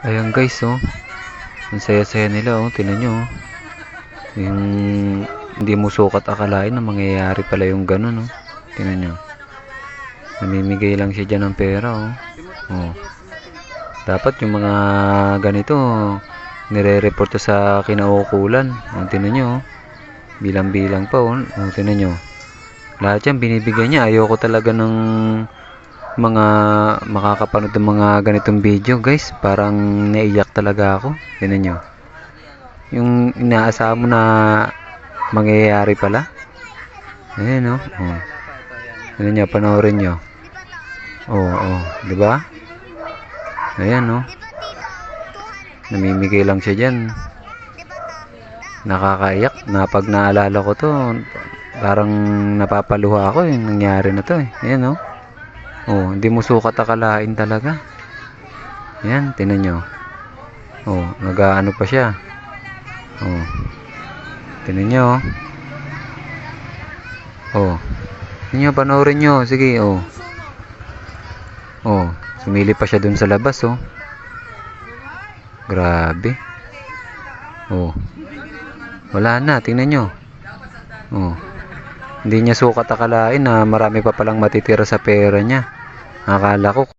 Ayan guys, oh. Ang saya-saya nila, oh. Tingnan nyo, oh. Yung hindi mo sukat akalain na mangyayari pala yung ganun, oh. Tingnan nyo. Namimigay lang siya dyan ng pera, oh. Oh. Dapat yung mga ganito, nire-report sa kinaukulan. Oh, tingnan nyo, oh. Bilang-bilang pa, oh. Oh, tingnan nyo. Lahat yan binibigay niya. Ayoko talaga ng mga makakapanood ng mga ganitong video, guys. Parang naiyak talaga ako. Tingnan nyo. Yung inaasahan mo na mangyayari pala. Ayan, oh. Oh. Tingnan nyo, panoorin nyo. Oh, oh. Diba? Ayan, oh. Namimigay lang siya dyan. Nakakaiyak. Na pag naalala ko to, parang napapaluha ako yung nangyari na to, eh. Ayan, oh. Oh, hindi mo sukat akalain talaga. Ayan, tingnan nyo. Oh, nag-aano pa siya. Oh. Tingnan nyo. Oh. Tingnan nyo, panoorin nyo. Sige, oh. Oh, sumili pa siya dun sa labas, oh. Grabe. Oh. Wala na, tingnan nyo. Oh. Hindi niya sukat akalain na marami pa palang matitira sa pera niya. Akala ko